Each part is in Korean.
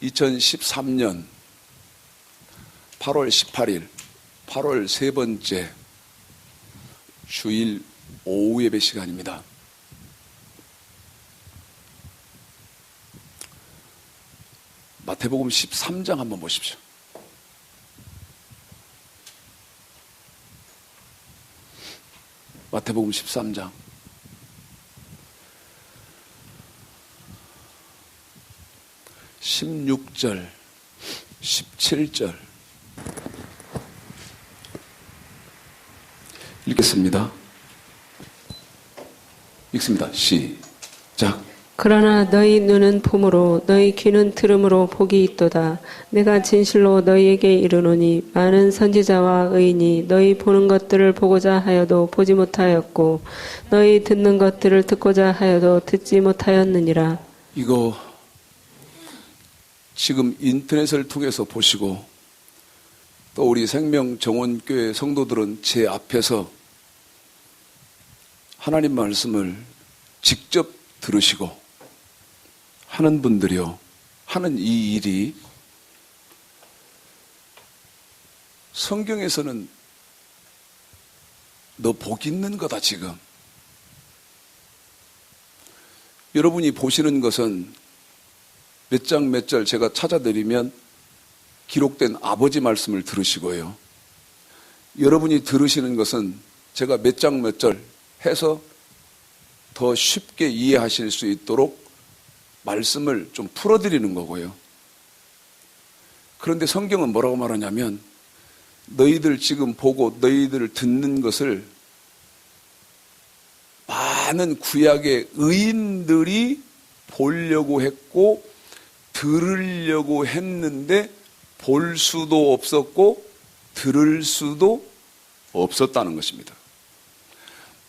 2013년 8월 18일, 8월 세 번째 주일 오후 예배 시간입니다. 마태복음 13장 한번 보십시오. 마태복음 13장. 16절, 17절 읽겠습니다. 읽습니다. 시작. 그러나 너희 눈은 봄으로 너희 귀는 들음으로 복이 있도다. 내가 진실로 너희에게 이르노니 많은 선지자와 의인이 너희 보는 것들을 보고자 하여도 보지 못하였고 너희 듣는 것들을 듣고자 하여도 듣지 못하였느니라. 이거 지금 인터넷을 통해서 보시고 또 우리 생명정원교회 성도들은 제 앞에서 하나님 말씀을 직접 들으시고 하는 분들이요, 하는 이 일이 성경에서는 너 복 있는 거다 지금. 여러분이 보시는 것은 몇 장 몇 절 제가 찾아드리면 기록된 아버지 말씀을 들으시고요. 여러분이 들으시는 것은 제가 몇 장 몇 절 해서 더 쉽게 이해하실 수 있도록 말씀을 좀 풀어드리는 거고요. 그런데 성경은 뭐라고 말하냐면 너희들 지금 보고 너희들 듣는 것을 많은 구약의 의인들이 보려고 했고 들으려고 했는데 볼 수도 없었고 들을 수도 없었다는 것입니다.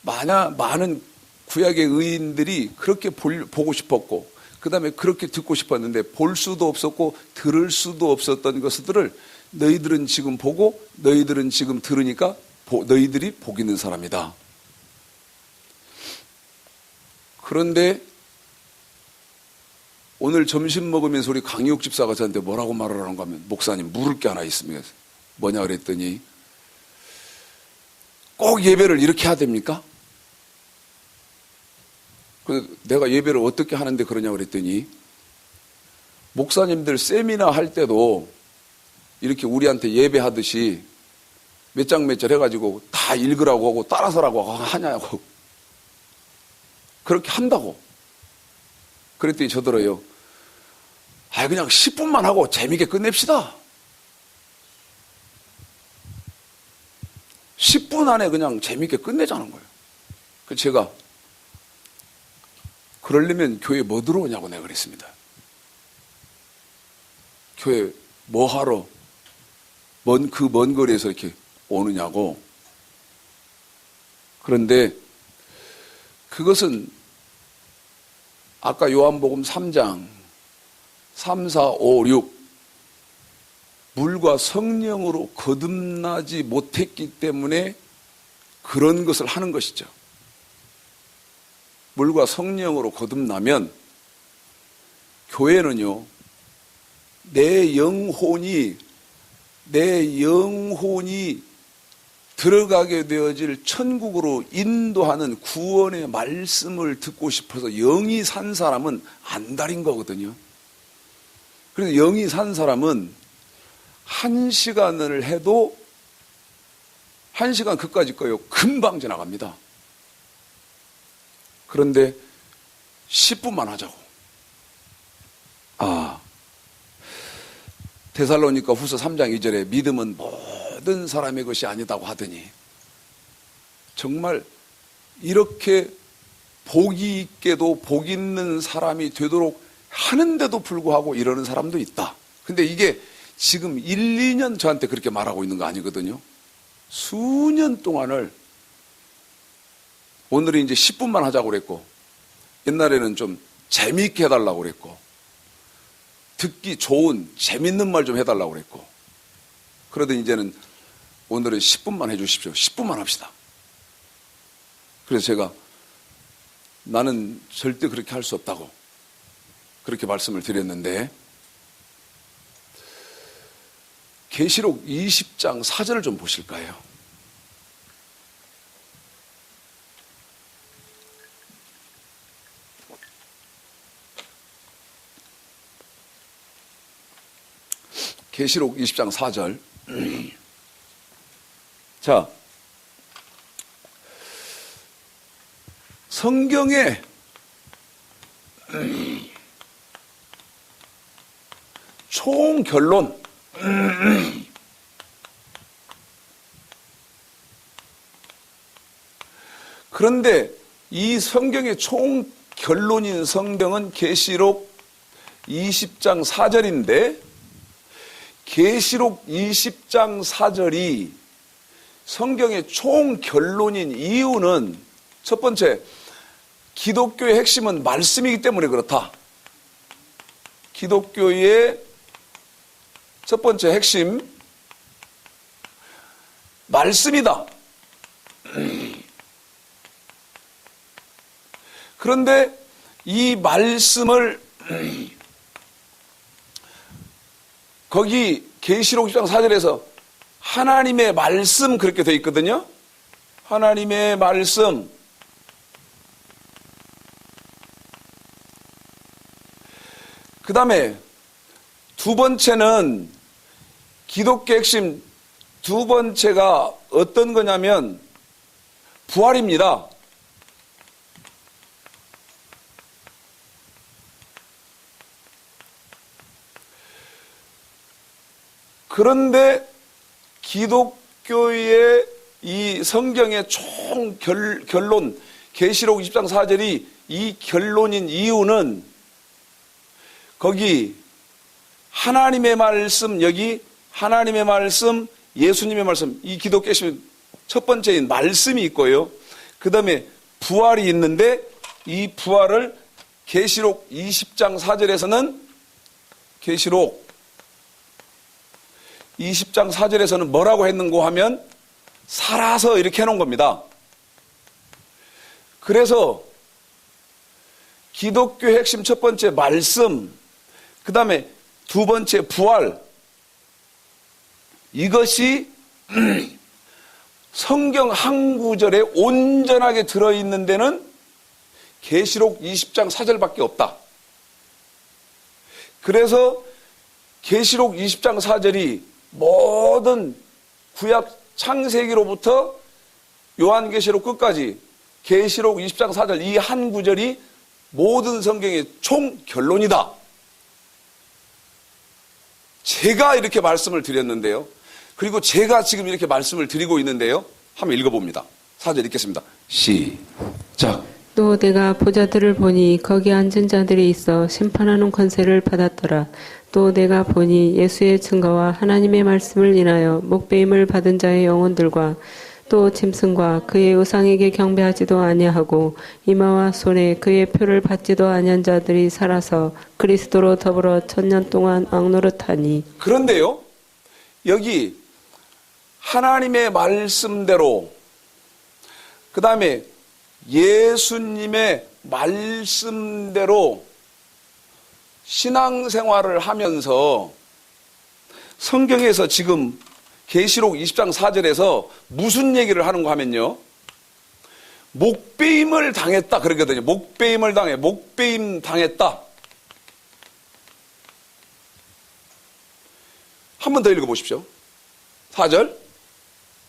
많은 구약의 의인들이 그렇게 보고 싶었고 그 다음에 그렇게 듣고 싶었는데 볼 수도 없었고 들을 수도 없었던 것들을 너희들은 지금 보고 너희들은 지금 들으니까 너희들이 복 있는 사람이다. 그런데 오늘 점심 먹으면서 우리 강희욱 집사가 저한테 뭐라고 말하라는가 하면 목사님 물을 게 하나 있습니다. 뭐냐 그랬더니 꼭 예배를 이렇게 해야 됩니까? 내가 예배를 어떻게 하는데 그러냐 그랬더니 목사님들 세미나 할 때도 이렇게 우리한테 예배하듯이 몇 장 몇 절 해가지고 다 읽으라고 하고 따라서라고 하냐고 그렇게 한다고. 그랬더니 저더러요. 그냥 10분만 하고 재미있게 끝냅시다. 10분 안에 그냥 재미있게 끝내자는 거예요. 그래서 제가 그러려면 교회 뭐 들어오냐고 내가 그랬습니다. 교회 뭐 하러 먼 거리에서 이렇게 오느냐고. 그런데 그것은 아까 요한복음 3장 3, 4, 5, 6 물과 성령으로 거듭나지 못했기 때문에 그런 것을 하는 것이죠. 물과 성령으로 거듭나면 교회는요, 내 영혼이 들어가게 되어질 천국으로 인도하는 구원의 말씀을 듣고 싶어서 영이 산 사람은 안달인 거거든요. 그래서 영이 산 사람은 1시간을 해도 1시간 그까짓 거요 금방 지나갑니다. 그런데 10분만 하자고. 데살로니가 후서 3장 2절에 믿음은 모든 사람의 것이 아니다고 하더니 정말 이렇게 복이 있게도 복 있는 사람이 되도록 하는데도 불구하고 이러는 사람도 있다. 근데 이게 지금 1, 2년 저한테 그렇게 말하고 있는 거 아니거든요. 수년 동안을 오늘은 이제 10분만 하자고 그랬고 옛날에는 좀 재미있게 해달라고 그랬고 듣기 좋은 재밌는 말 좀 해달라고 그랬고 그러더니 이제는 오늘은 10분만 해주십시오. 10분만 합시다. 그래서 제가 나는 절대 그렇게 할 수 없다고 그렇게 말씀을 드렸는데 계시록 20장 4절을 좀 보실까요? 계시록 20장 4절. 자, 성경의 총 결론, 그런데 이 성경의 총 결론인 성경은 계시록 20장 4절인데 계시록 20장 4절이 성경의 총 결론인 이유는 첫 번째, 기독교의 핵심은 말씀이기 때문에 그렇다. 기독교의 첫 번째 핵심, 말씀이다. 그런데 이 말씀을 거기 계시록 10장 4절에서 하나님의 말씀 그렇게 되어 있거든요. 하나님의 말씀. 그 다음에 두 번째는 기독교 핵심 두 번째가 어떤 거냐면 부활입니다. 그런데 기독교의 이 성경의 총 결론, 계시록 20장 4절이 이 결론인 이유는 거기 하나님의 말씀, 여기 하나님의 말씀, 예수님의 말씀, 이 기독교 핵심 첫 번째인 말씀이 있고요. 그 다음에 부활이 있는데 이 부활을 계시록 20장 4절에서는 계시록 20장 4절에서는 뭐라고 했는고 하면 살아서 이렇게 해놓은 겁니다. 그래서 기독교의 핵심 첫 번째 말씀, 그 다음에 두 번째 부활, 이것이 성경 한 구절에 온전하게 들어있는 데는 계시록 20장 4절밖에 없다. 그래서 계시록 20장 4절이 모든 구약 창세기로부터 요한계시록 끝까지 계시록 20장 4절 이 한 구절이 모든 성경의 총 결론이다. 제가 이렇게 말씀을 드렸는데요. 그리고 제가 지금 이렇게 말씀을 드리고 있는데요. 한번 읽어봅니다. 4절 읽겠습니다. 시작. 또 내가 보좌들을 보니 거기 앉은 자들이 있어 심판하는 권세를 받았더라. 또 내가 보니 예수의 증거와 하나님의 말씀을 인하여 목배임을 받은 자의 영혼들과 또 짐승과 그의 우상에게 경배하지도 아니하고 이마와 손에 그의 표를 받지도 아니한 자들이 살아서 그리스도로 더불어 천년 동안 왕노릇하니. 그런데요, 여기 하나님의 말씀대로 그 다음에 예수님의 말씀대로 신앙생활을 하면서 성경에서 지금 계시록 20장 4절에서 무슨 얘기를 하는가 하면요, 목배임을 당했다 그러거든요. 목배임을 당해, 목배임 당했다. 한 번 더 읽어보십시오. 4절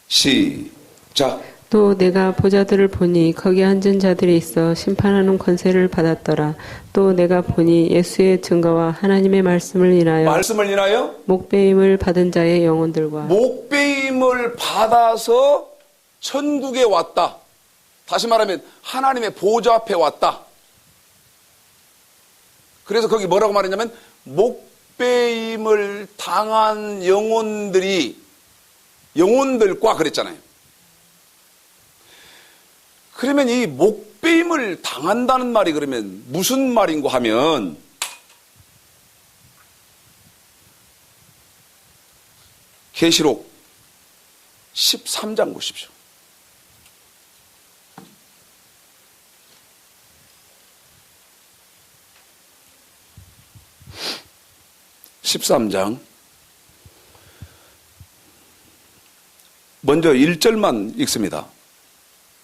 시작. 또 내가 보좌들을 보니 거기 앉은 자들이 있어 심판하는 권세를 받았더라. 또 내가 보니 예수의 증거와 하나님의 말씀을 인하여 목배임을 받은 자의 영혼들과 목배임을 받아서 천국에 왔다. 다시 말하면 하나님의 보좌 앞에 왔다. 그래서 거기 뭐라고 말했냐면 목배임을 당한 영혼들과 그랬잖아요. 그러면 이 목배임을 당한다는 말이 그러면 무슨 말인고 하면 계시록 13장 보십시오. 13장 먼저 1절만 읽습니다.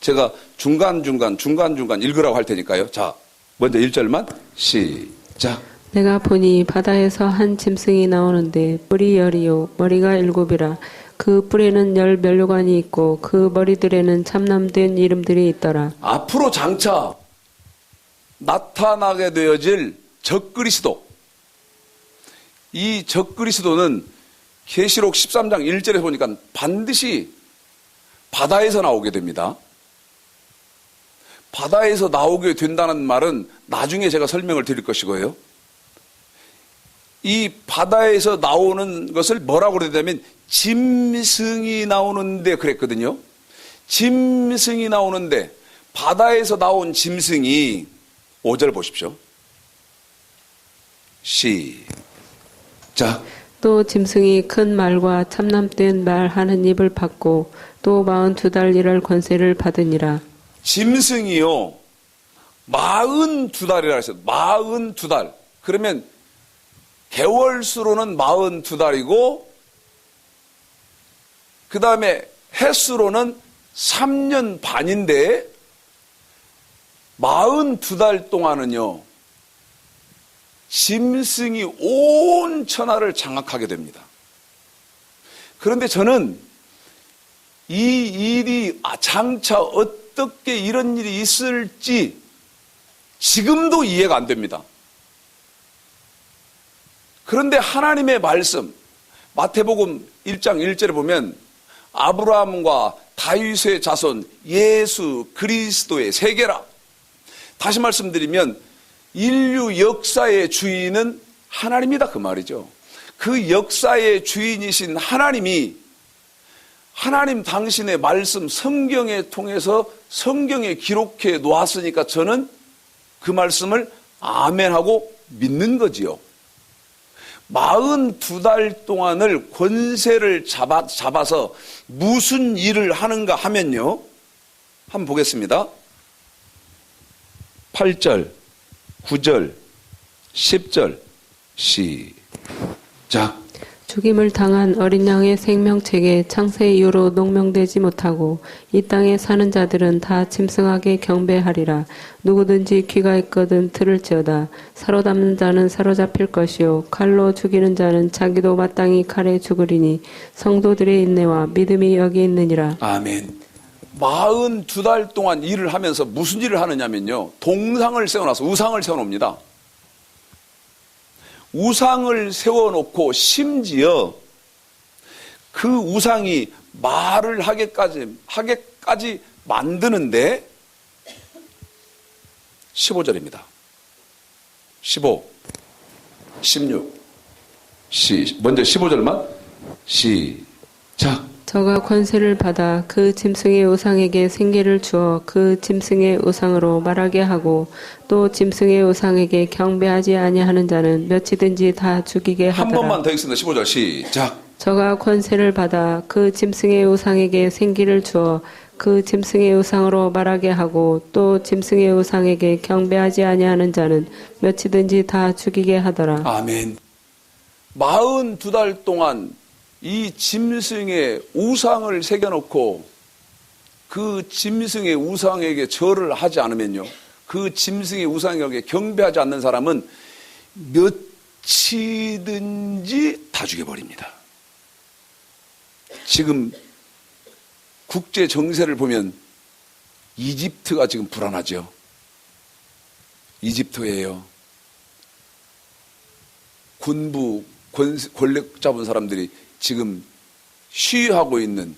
제가 중간중간 읽으라고 할 테니까요. 자, 먼저 1절만 시작. 내가 보니 바다에서 한 짐승이 나오는데 뿔이 열이요 머리가 7이라 그 뿔에는 10 면류관이 있고 그 머리들에는 참남된 이름들이 있더라. 앞으로 장차 나타나게 되어질 적그리스도, 이 적그리스도는 계시록 13장 1절에 보니까 반드시 바다에서 나오게 됩니다. 바다에서 나오게 된다는 말은 나중에 제가 설명을 드릴 것이고요. 이 바다에서 나오는 것을 뭐라고 그러냐면 짐승이 나오는데 그랬거든요. 짐승이 나오는데, 바다에서 나온 짐승이 5절 보십시오. 시작. 또 짐승이 큰 말과 참남된 말 하는 입을 받고 또 42달 일할 권세를 받으니라. 짐승이요 42달이라 했어요. 42달. 그러면 개월수로는 42달이고 그 다음에 해수로는 3년 반인데 42달 동안은요 짐승이 온 천하를 장악하게 됩니다. 그런데 저는 이 일이 장차 어떻게 이런 일이 있을지 지금도 이해가 안 됩니다. 그런데 하나님의 말씀, 마태복음 1장 1절에 보면 아브라함과 다윗의 자손 예수 그리스도의 세계라. 다시 말씀드리면 인류 역사의 주인은 하나님이다 그 말이죠. 그 역사의 주인이신 하나님이 하나님 당신의 말씀 성경에 통해서 성경에 기록해 놓았으니까 저는 그 말씀을 아멘하고 믿는 거지요. 42달 동안을 권세를 잡아서 무슨 일을 하는가 하면요. 한번 보겠습니다. 8절, 9절, 10절 시작. 죽임을 당한 어린 양의 생명책에 창세 이후로 농명되지 못하고 이 땅에 사는 자들은 다 짐승하게 경배하리라. 누구든지 귀가 있거든 들을지어다. 사로잡는 자는 사로잡힐 것이요 칼로 죽이는 자는 자기도 마땅히 칼에 죽으리니 성도들의 인내와 믿음이 여기 있느니라. 아멘. 42달 동안 일을 하면서 무슨 일을 하느냐면요, 동상을 세워놔서 우상을 세워놓습니다. 우상을 세워놓고 심지어 그 우상이 말을 하게까지 만드는데 15절입니다. 15, 16, 먼저 15절만 시작. 저가 권세를 받아 그 짐승의 우상에게 생기를 주어 그 짐승의 우상으로 말하게 하고 또 짐승의 우상에게 경배하지 아니하는 자는 몇이든지 다 죽이게 하더라. 한 번만 더 읽습니다. 15절 시작. 저가 권세를 받아 그 짐승의 우상에게 생기를 주어 그 짐승의 우상으로 말하게 하고 또 짐승의 우상에게 경배하지 아니하는 자는 몇이든지 다 죽이게 하더라. 아멘. 42달 동안 이 짐승의 우상을 새겨놓고 그 짐승의 우상에게 절을 하지 않으면요, 그 짐승의 우상에게 경배하지 않는 사람은 몇이든지 다 죽여버립니다. 지금 국제 정세를 보면 이집트가 지금 불안하죠. 이집트예요. 군부 권력 잡은 사람들이 지금 시위하고 있는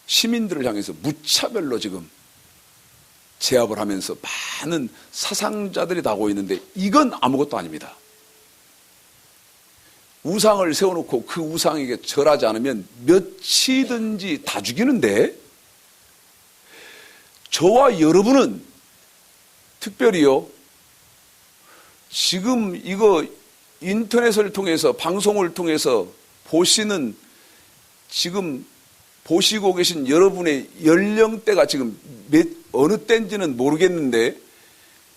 시민들을 향해서 무차별로 지금 제압을 하면서 많은 사상자들이 나오고 있는데 이건 아무것도 아닙니다. 우상을 세워놓고 그 우상에게 절하지 않으면 몇이든지 다 죽이는데, 저와 여러분은 특별히요, 지금 이거 인터넷을 통해서 방송을 통해서 보시는, 지금 보시고 계신 여러분의 연령대가 지금 어느 때인지는 모르겠는데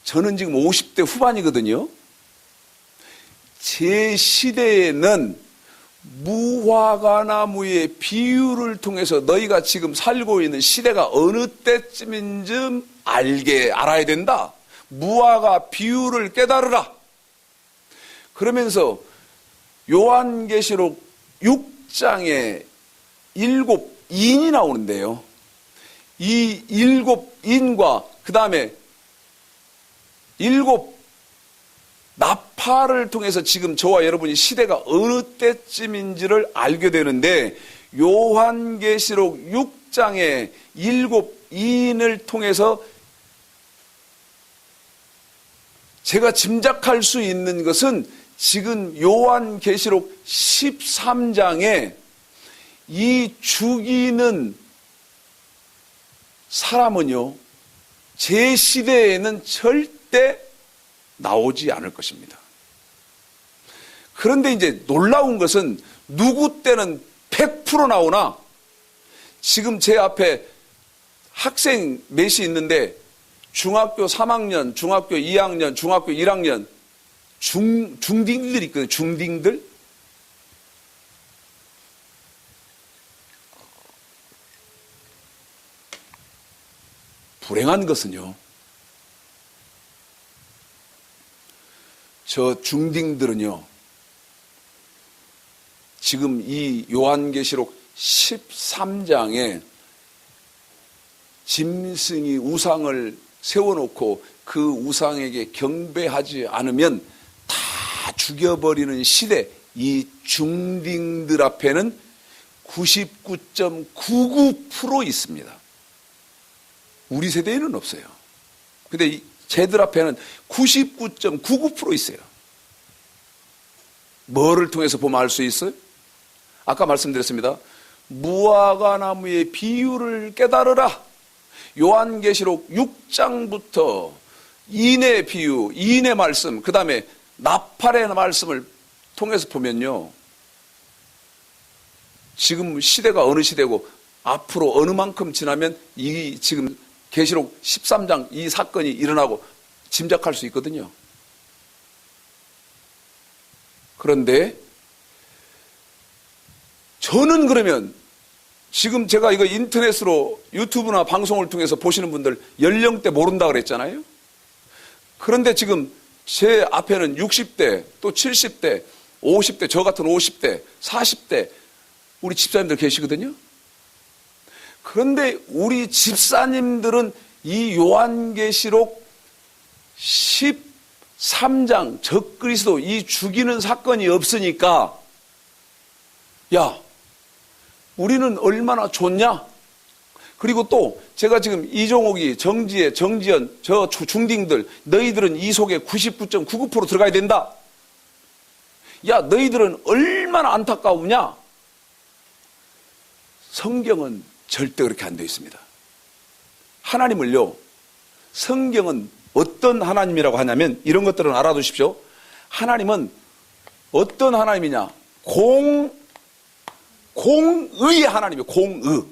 저는 지금 50대 후반이거든요. 제 시대에는 무화과나무의 비유를 통해서 너희가 지금 살고 있는 시대가 어느 때쯤인지 알아야 된다. 무화과 비유를 깨달으라. 그러면서 요한계시록 6장에 7인이 나오는데요. 이 7인과 그 다음에 7 나팔을 통해서 지금 저와 여러분이 시대가 어느 때쯤인지를 알게 되는데, 요한계시록 6장의 7인을 통해서 제가 짐작할 수 있는 것은 지금 요한계시록 13장에 이 죽이는 사람은요, 제 시대에는 절대 나오지 않을 것입니다. 그런데 이제 놀라운 것은 누구 때는 100% 나오나, 지금 제 앞에 학생 몇이 있는데 중학교 3학년, 중학교 2학년, 중학교 1학년 중딩들이 있거든요. 중딩들. 불행한 것은요, 저 중딩들은요, 지금 이 요한계시록 13장에 짐승이 우상을 세워놓고 그 우상에게 경배하지 않으면 다 죽여버리는 시대, 이 중딩들 앞에는 99.99% 있습니다. 우리 세대에는 없어요. 근데 쟤들 앞에는 99.99% 있어요. 뭐를 통해서 보면 알 수 있어요? 아까 말씀드렸습니다. 무화과나무의 비유를 깨달으라. 요한계시록 6장부터 인의 비유, 인의 말씀, 그 다음에 나팔의 말씀을 통해서 보면요, 지금 시대가 어느 시대고 앞으로 어느 만큼 지나면 이 지금 계시록 13장 이 사건이 일어나고 짐작할 수 있거든요. 그런데 저는 그러면 지금 제가 이거 인터넷으로 유튜브나 방송을 통해서 보시는 분들 연령대 모른다 그랬잖아요. 그런데 지금 제 앞에는 60대, 또 70대, 50대, 저 같은 50대, 40대 우리 집사님들 계시거든요. 그런데 우리 집사님들은 이 요한계시록 13장 적그리스도 이 죽이는 사건이 없으니까, 야, 우리는 얼마나 좋냐? 그리고 또 제가 지금 이종옥이, 정지혜, 정지연, 저 중딩들, 너희들은 이 속에 99.99% 들어가야 된다. 야, 너희들은 얼마나 안타까우냐? 성경은 절대 그렇게 안 되어 있습니다. 하나님을요, 성경은 어떤 하나님이라고 하냐면 이런 것들은 알아두십시오. 하나님은 어떤 하나님이냐? 공의의 하나님이에요. 공의.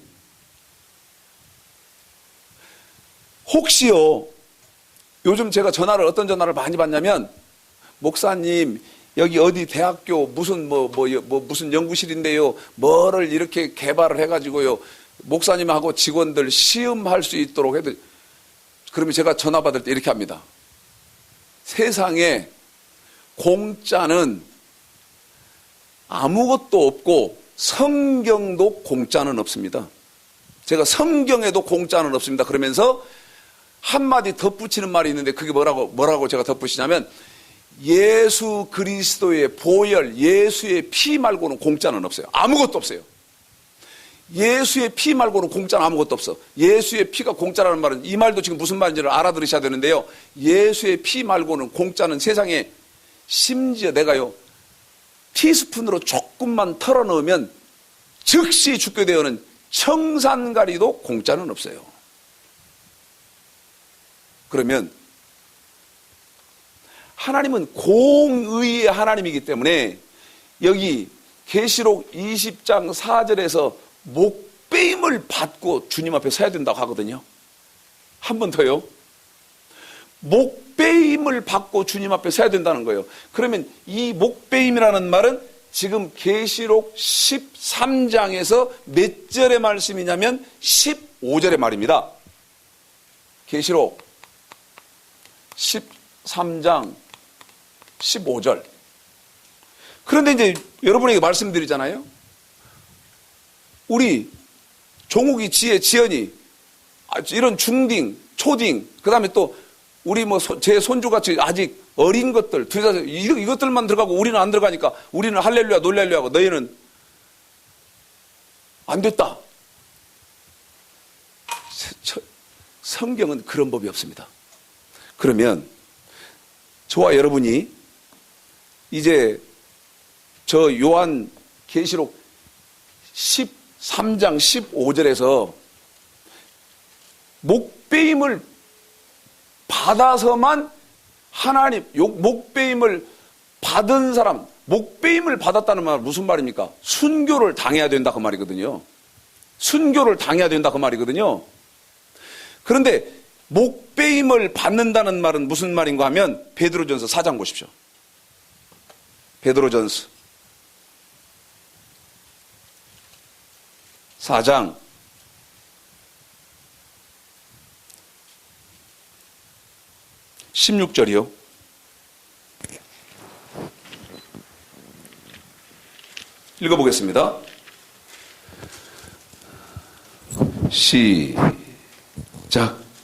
혹시요, 요즘 제가 어떤 전화를 많이 받냐면, 목사님, 여기 어디 대학교 무슨 무슨 연구실인데요, 뭐를 이렇게 개발을 해가지고요, 목사님하고 직원들 시험할 수 있도록 해도, 그러면 제가 전화 받을 때 이렇게 합니다. 세상에 공짜는 아무것도 없고 성경도 공짜는 없습니다. 제가 성경에도 공짜는 없습니다. 그러면서 한마디 덧붙이는 말이 있는데, 그게 뭐라고 제가 덧붙이냐면, 예수 그리스도의 보혈, 예수의 피 말고는 공짜는 없어요. 아무것도 없어요. 예수의 피 말고는 공짜는 아무것도 없어. 예수의 피가 공짜라는 말은, 이 말도 지금 무슨 말인지를 알아들으셔야 되는데요, 예수의 피 말고는 공짜는 세상에, 심지어 내가요, 티스푼으로 조금만 털어 넣으면 즉시 죽게 되어는 청산가리도 공짜는 없어요. 그러면 하나님은 공의의 하나님이기 때문에 여기 계시록 20장 4절에서 목배임을 받고 주님 앞에 서야 된다고 하거든요. 한 번 더요. 목배임을 받고 주님 앞에 서야 된다는 거예요. 그러면 이 목배임이라는 말은 지금 계시록 13장에서 몇 절의 말씀이냐면 15절의 말입니다. 계시록 13장 15절. 그런데 이제 여러분에게 말씀드리잖아요. 우리 종욱이, 지연이 이런 중딩, 초딩, 그 다음에 또 우리 제 손주같이 아직 어린 것들, 이것들만 들어가고 우리는 안 들어가니까 우리는 할렐루야, 놀랄루야 하고 너희는 안 됐다. 성경은 그런 법이 없습니다. 그러면 저와 여러분이 이제 저 요한 계시록 13장 15절에서 목배임을 받아서만 하나님, 목배임을 받은 사람, 목배임을 받았다는 말은 무슨 말입니까? 순교를 당해야 된다 그 말이거든요. 순교를 당해야 된다 그 말이거든요. 그런데 목배임을 받는다는 말은 무슨 말인가 하면 베드로전서 4장 보십시오. 베드로전서 4장 16절이요. 읽어보겠습니다. 시작.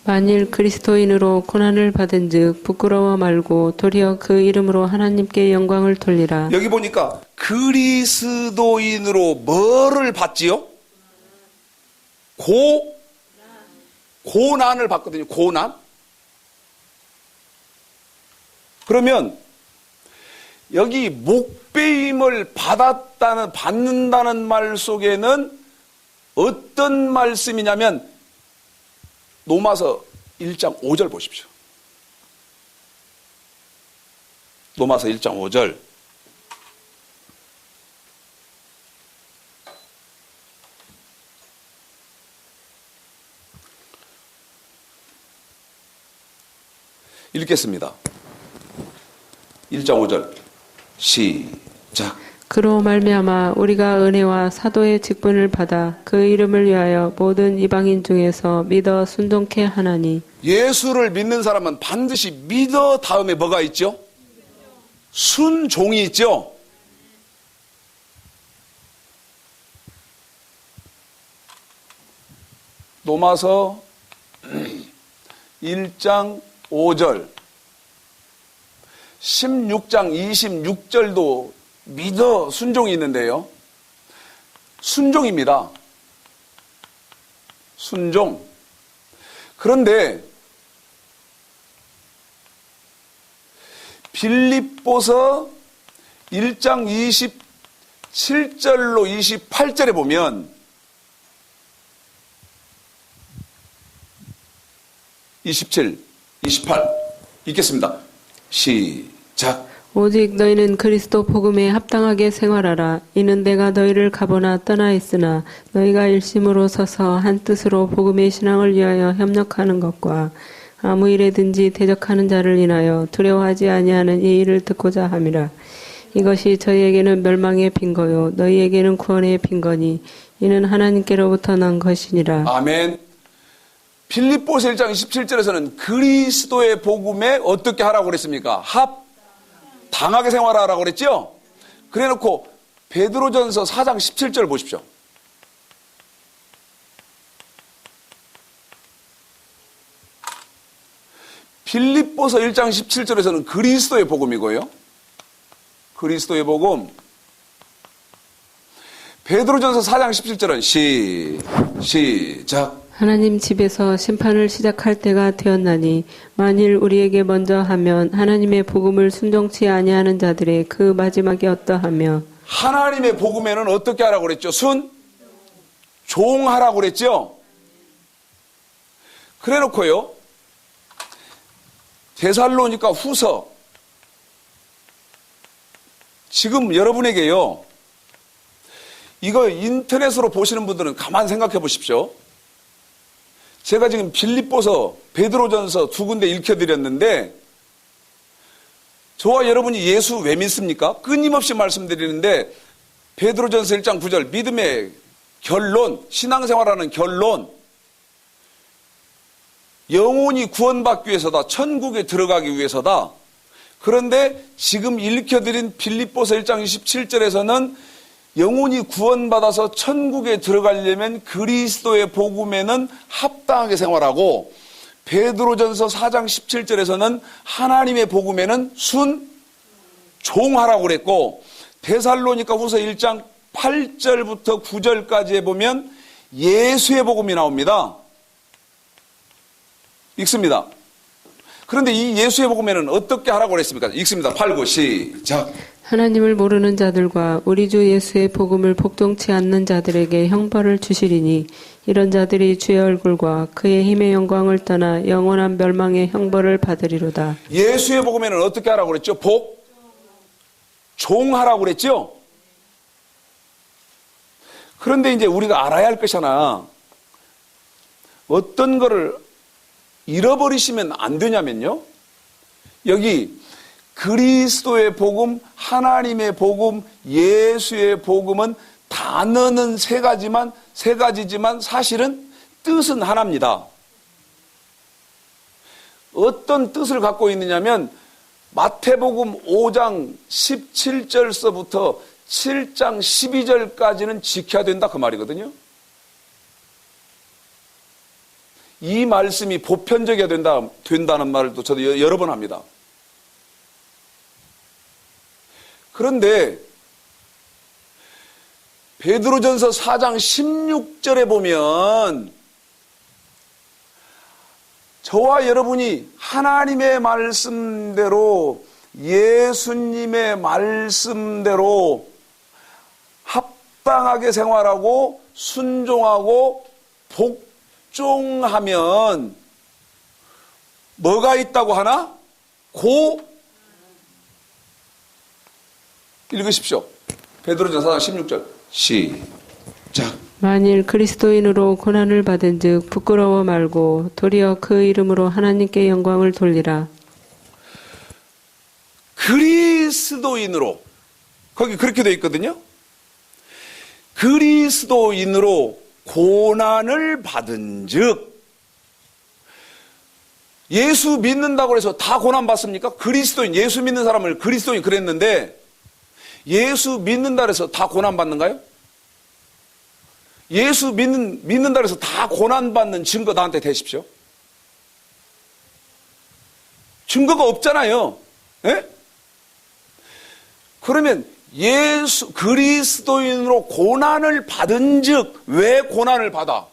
만일 그리스도인으로 고난을 받은즉 부끄러워 말고 도리어 그 이름으로 하나님께 영광을 돌리라. 여기 보니까 그리스도인으로 뭐를 받지요? 고난을 받거든요. 고난. 그러면 여기 목배임을 받는다는 말 속에는 어떤 말씀이냐면 로마서 1장 5절 보십시오. 로마서 1장 5절. 읽겠습니다. 1장 5절 시작. 그로 말미암아 우리가 은혜와 사도의 직분을 받아 그 이름을 위하여 모든 이방인 중에서 믿어 순종케 하나니. 예수를 믿는 사람은 반드시 믿어 다음에 뭐가 있죠? 순종이 있죠. 로마서 1장 5절 16장 26절도 믿어 순종이 있는데요. 순종입니다. 순종. 그런데 빌립보서 1장 27절로 28절에 보면 27, 28 읽겠습니다. 시작. 오직 너희는 그리스도 복음에 합당하게 생활하라. 이는 내가 너희를 가보나 떠나 있으나 너희가 일심으로 서서 한 뜻으로 복음의 신앙을 위하여 협력하는 것과 아무 일에든지 대적하는 자를 인하여 두려워하지 아니하는 이 일을 듣고자 함이라. 이것이 저희에게는 멸망의 빈거요 너희에게는 구원의 빈거니 이는 하나님께로부터 난 것이니라. 아멘. 빌립보서 1장 27절에서는 그리스도의 복음에 어떻게 하라고 그랬습니까? 당하게 생활하라고 그랬죠? 그래 놓고 베드로전서 4장 17절 보십시오. 빌립보서 1장 17절에서는 그리스도의 복음이고요. 그리스도의 복음. 베드로전서 4장 17절은 시작. 하나님 집에서 심판을 시작할 때가 되었나니 만일 우리에게 먼저 하면 하나님의 복음을 순종치 아니하는 자들의 그 마지막이 어떠하며. 하나님의 복음에는 어떻게 하라고 그랬죠? 순종하라고 그랬죠? 그래 놓고요. 데살로니가 후서. 지금 여러분에게요. 이거 인터넷으로 보시는 분들은 가만 생각해 보십시오. 제가 지금 빌립보서, 베드로전서 두 군데 읽혀드렸는데 저와 여러분이 예수 왜 믿습니까? 끊임없이 말씀드리는데 베드로전서 1장 9절 믿음의 결론, 신앙생활하는 결론, 영혼이 구원받기 위해서다. 천국에 들어가기 위해서다. 그런데 지금 읽혀드린 빌립보서 1장 27절에서는 영혼이 구원받아서 천국에 들어가려면 그리스도의 복음에는 합당하게 생활하고, 베드로전서 4장 17절에서는 하나님의 복음에는 순종하라고 그랬고, 데살로니가 후서 1장 8절부터 9절까지에 보면 예수의 복음이 나옵니다. 읽습니다. 그런데 이 예수의 복음에는 어떻게 하라고 그랬습니까? 읽습니다. 8, 9 시작. 하나님을 모르는 자들과 우리 주 예수의 복음을 복종치 않는 자들에게 형벌을 주시리니 이런 자들이 주의 얼굴과 그의 힘의 영광을 떠나 영원한 멸망의 형벌을 받으리로다. 예수의 복음에는 어떻게 하라고 그랬죠? 복종하라고 그랬죠? 그런데 이제 우리가 알아야 할 것이 하나, 어떤 거를 잃어버리시면 안 되냐면요, 여기 그리스도의 복음, 하나님의 복음, 예수의 복음은 단어는 세 가지지만 사실은 뜻은 하나입니다. 어떤 뜻을 갖고 있느냐면 마태복음 5장 17절서부터 7장 12절까지는 지켜야 된다 그 말이거든요. 이 말씀이 보편적이어야 된다는 말도 저도 여러 번 합니다. 그런데 베드로전서 4장 16절에 보면 저와 여러분이 하나님의 말씀대로, 예수님의 말씀대로 합당하게 생활하고 순종하고 복종하면 뭐가 있다고 하나? 읽으십시오. 베드로전서 4장 16절 시작. 만일 그리스도인으로 고난을 받은 즉 부끄러워 말고 도리어 그 이름으로 하나님께 영광을 돌리라. 그리스도인으로, 거기 그렇게 되어 있거든요. 그리스도인으로 고난을 받은 즉, 예수 믿는다고 해서 다 고난 받습니까? 그리스도인, 예수 믿는 사람을 그리스도인 그랬는데 예수 믿는다 해서 다 고난 받는가요? 예수 믿는다 해서 다 고난 받는 증거 나한테 대십시오. 증거가 없잖아요. 예? 그러면 그리스도인으로 고난을 받은 즉, 왜 고난을 받아?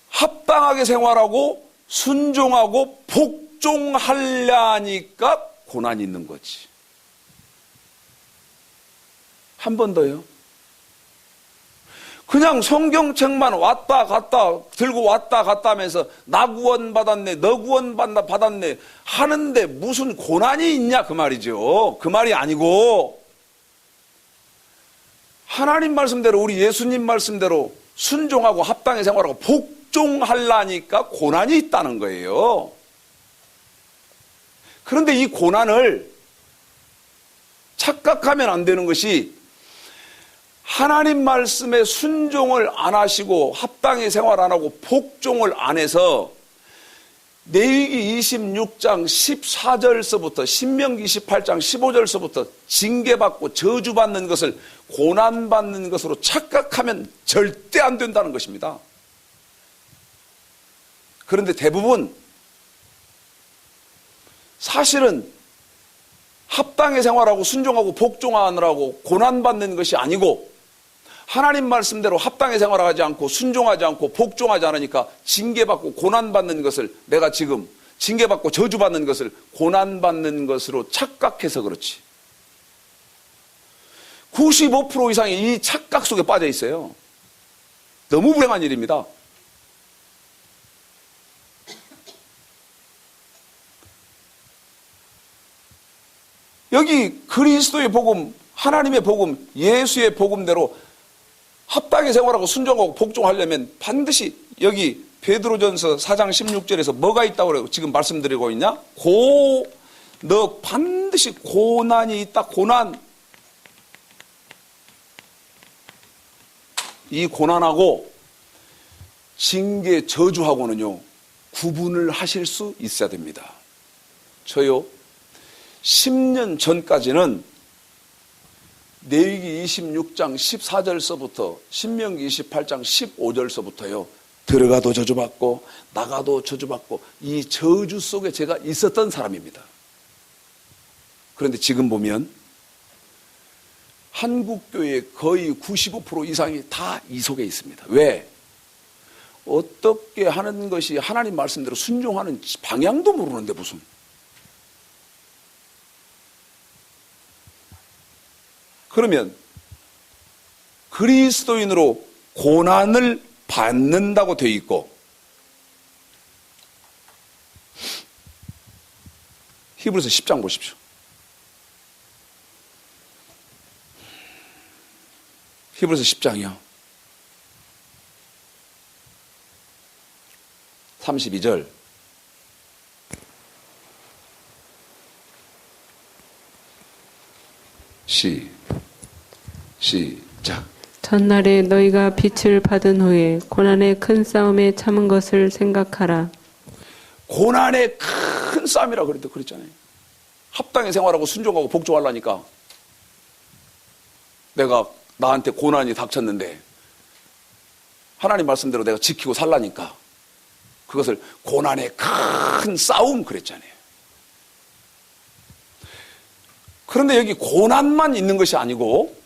합당하게 생활하고 순종하고 복종하려니까 고난이 있는 거지. 한 번 더요. 그냥 성경책만 왔다 갔다 들고 왔다 갔다 하면서 나 구원받았네, 너 구원받았네 하는데 무슨 고난이 있냐 그 말이죠. 그 말이 아니고 하나님 말씀대로, 우리 예수님 말씀대로 순종하고 합당히 생활하고 복종하려니까 고난이 있다는 거예요. 그런데 이 고난을 착각하면 안 되는 것이, 하나님 말씀에 순종을 안 하시고 합당히 생활 안 하고 복종을 안 해서 레위기 26장 14절서부터 신명기 28장 15절서부터 징계받고 저주받는 것을 고난받는 것으로 착각하면 절대 안 된다는 것입니다. 그런데 대부분 사실은 합당히 생활하고 순종하고 복종하느라고 고난받는 것이 아니고, 하나님 말씀대로 합당히 생활하지 않고 순종하지 않고 복종하지 않으니까 징계받고 고난받는 것을, 내가 지금 징계받고 저주받는 것을 고난받는 것으로 착각해서 그렇지. 95% 이상이 이 착각 속에 빠져 있어요. 너무 불행한 일입니다. 여기 그리스도의 복음, 하나님의 복음, 예수의 복음대로 합당히 생활하고 순종하고 복종하려면 반드시 여기 베드로전서 4장 16절에서 뭐가 있다고 지금 말씀드리고 있냐? 너 반드시 고난이 있다. 고난. 이 고난하고 징계 저주하고는요, 구분을 하실 수 있어야 됩니다. 저요, 10년 전까지는 레위기 26장 14절서부터 신명기 28장 15절서부터요, 들어가도 저주받고 나가도 저주받고 이 저주 속에 제가 있었던 사람입니다. 그런데 지금 보면 한국교회의 거의 95% 이상이 다 이 속에 있습니다. 왜? 어떻게 하는 것이 하나님 말씀대로 순종하는 방향도 모르는데 무슨. 그러면 그리스도인으로 고난을 받는다고 되어 있고, 히브리서 10장 보십시오. 히브리서 10장이요. 32절. 시작. 전날에 너희가 빛을 받은 후에 고난의 큰 싸움에 참은 것을 생각하라. 고난의 큰 싸움이라고 그랬잖아요. 합당히 생활하고 순종하고 복종하려니까 내가 나한테 고난이 닥쳤는데 하나님 말씀대로 내가 지키고 살라니까 그것을 고난의 큰 싸움 그랬잖아요. 그런데 여기 고난만 있는 것이 아니고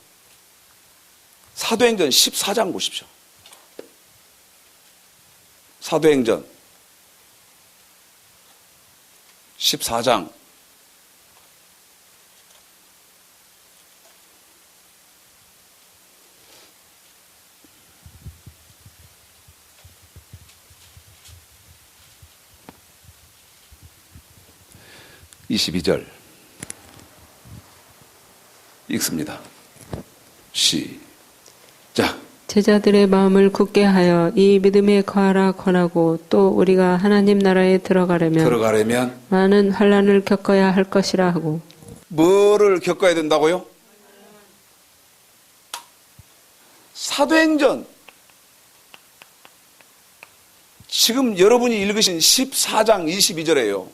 사도행전 14장 보십시오. 사도행전 14장 22절 읽습니다. 시작. 제자들의 마음을 굳게 하여 이 믿음에 거하라 권하고 또 우리가 하나님 나라에 들어가려면 많은 환난을 겪어야 할 것이라 하고. 뭐를 겪어야 된다고요? 사도행전 지금 여러분이 읽으신 14장 22절이에요.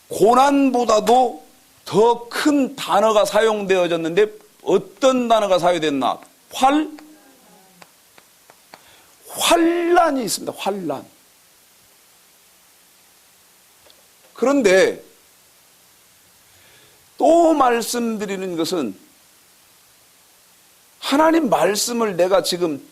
고난보다도 더 큰 단어가 사용되어졌는데 어떤 단어가 사용됐나? 환난이 있습니다. 환난. 그런데 또 말씀드리는 것은 하나님 말씀을 내가 지금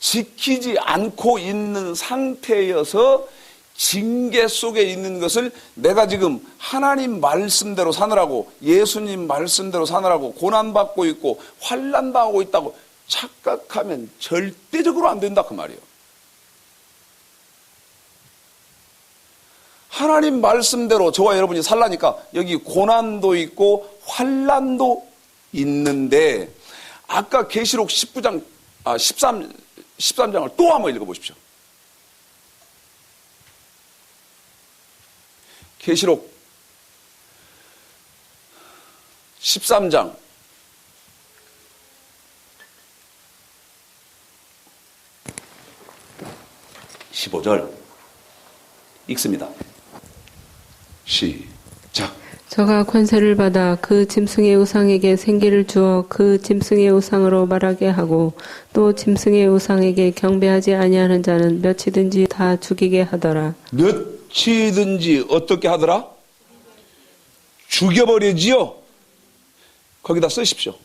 지키지 않고 있는 상태여서 징계 속에 있는 것을 내가 지금 하나님 말씀대로 사느라고, 예수님 말씀대로 사느라고 고난받고 있고 환난당하고 있다고 착각하면 절대적으로 안 된다 그 말이에요. 하나님 말씀대로 저와 여러분이 살라니까 여기 고난도 있고 환난도 있는데, 아까 계시록 13장을 또 한번 읽어보십시오. 계시록 13장 15절 읽습니다. 시작. 저가 권세를 받아 그 짐승의 우상에게 생기를 주어 그 짐승의 우상으로 말하게 하고 또 짐승의 우상에게 경배하지 아니하는 자는 몇이든지 다 죽이게 하더라. 몇이든지 어떻게 하더라? 죽여버리지요. 거기다 쓰십시오.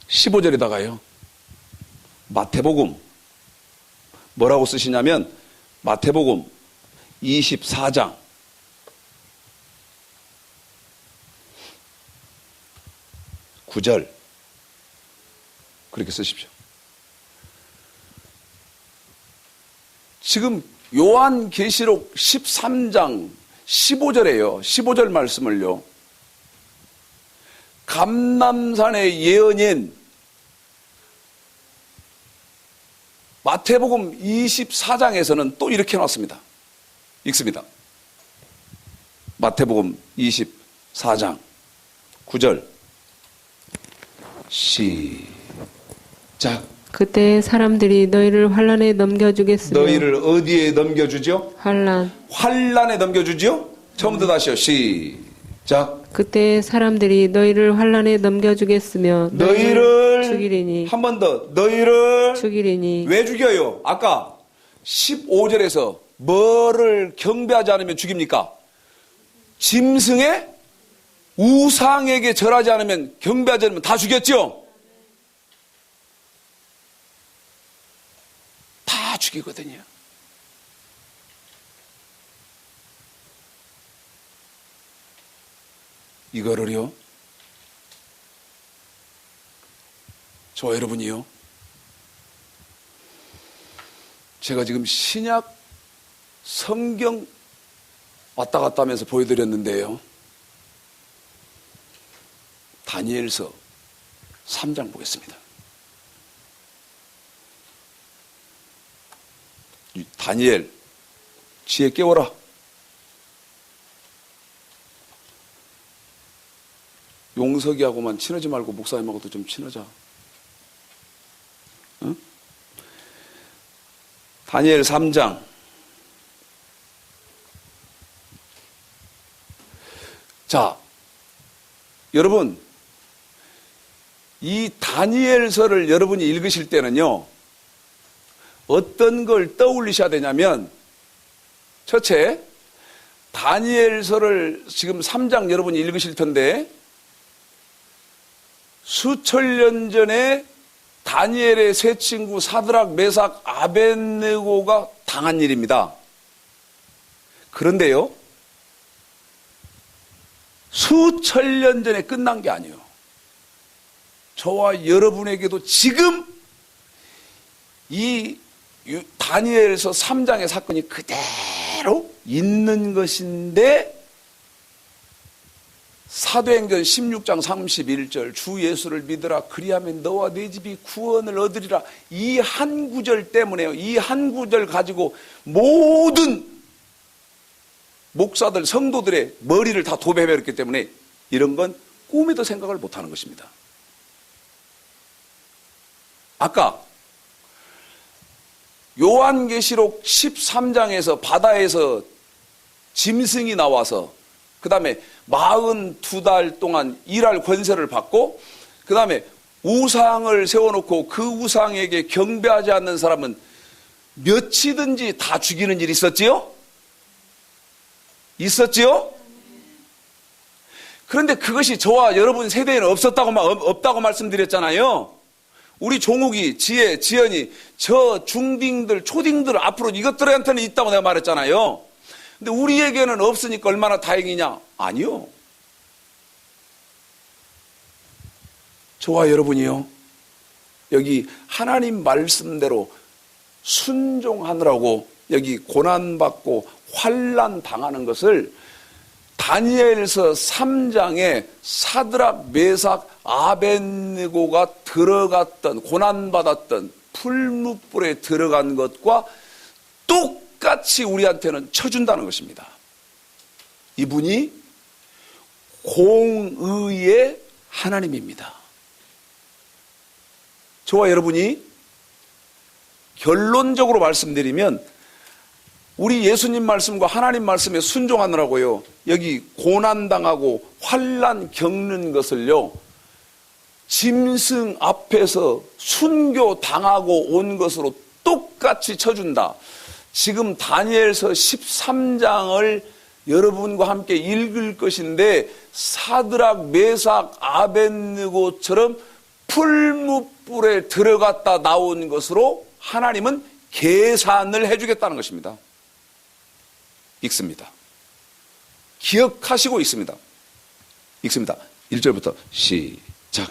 15절에다가요. 마태복음 뭐라고 쓰시냐면 마태복음 24장 9절 그렇게 쓰십시오. 지금 요한계시록 13장 15절에요. 15절 말씀을요. 감람산의 예언인 마태복음 24장에서는 또 이렇게 놨습니다. 읽습니다. 마태복음 24장 9절 시작. 그때 사람들이 너희를 환란에 넘겨주겠으며. 너희를 어디에 넘겨주죠? 환란에 넘겨주죠? 처음부터 다시요. 시작. 그때 사람들이 너희를 환란에 넘겨주겠으며 너희를 죽이리니. 한 번 더. 너희를 죽이리니. 왜 죽여요? 아까 15절에서 뭐를 경배하지 않으면 죽입니까? 짐승의 우상에게 절하지 않으면, 경배하지 않으면 다 죽였죠? 다 죽이거든요. 이거를요, 저 여러분이요, 제가 지금 신약 성경 왔다 갔다 하면서 보여드렸는데요, 다니엘서 3장 보겠습니다. 다니엘, 지혜 깨워라. 용석이하고만 친하지 말고 목사님하고도 좀 친하자. 응? 다니엘 3장. 자, 여러분, 이 다니엘서를 여러분이 읽으실 때는요, 어떤 걸 떠올리셔야 되냐면, 첫째, 다니엘서를 지금 3장 여러분이 읽으실 텐데, 수천 년 전에 다니엘의 세 친구 사드락, 메삭, 아벳느고가 당한 일입니다. 그런데요, 수천 년 전에 끝난 게 아니에요. 저와 여러분에게도 지금 이 다니엘서 3장의 사건이 그대로 있는 것인데, 사도행전 16장 31절 주 예수를 믿으라 그리하면 너와 네 집이 구원을 얻으리라, 이 한 구절 때문에요. 이 한 구절 가지고 모든 목사들, 성도들의 머리를 다 도배해버렸기 때문에 이런 건 꿈에도 생각을 못하는 것입니다. 아까 요한계시록 13장에서 바다에서 짐승이 나와서 그 다음에 42달 동안 일할 권세를 받고, 그 다음에 우상을 세워놓고 그 우상에게 경배하지 않는 사람은 몇이든지 다 죽이는 일이 있었지요? 있었지요? 그런데 그것이 저와 여러분 세대에는 없다고 말씀드렸잖아요. 우리 종욱이, 지혜, 지연이, 저 중딩들, 초딩들 앞으로 이것들한테는 있다고 내가 말했잖아요. 근데 우리에게는 없으니까 얼마나 다행이냐? 아니요. 저와 여러분이요, 여기 하나님 말씀대로 순종하느라고 여기 고난받고 환난 당하는 것을 다니엘서 3장에 사드락, 메삭, 아벳느고가 들어갔던, 고난받았던 풀무불에 들어간 것과 똑같이 우리한테는 쳐준다는 것입니다. 이분이 공의의 하나님입니다. 저와 여러분이 결론적으로 말씀드리면, 우리 예수님 말씀과 하나님 말씀에 순종하느라고요, 여기 고난당하고 환난 겪는 것을요, 짐승 앞에서 순교당하고 온 것으로 똑같이 쳐준다. 지금 다니엘서 13장을 여러분과 함께 읽을 것인데, 사드락, 메삭, 아벳느고처럼 풀무불에 들어갔다 나온 것으로 하나님은 계산을 해주겠다는 것입니다. 읽습니다. 기억하시고 있습니다. 읽습니다. 1절부터 시작.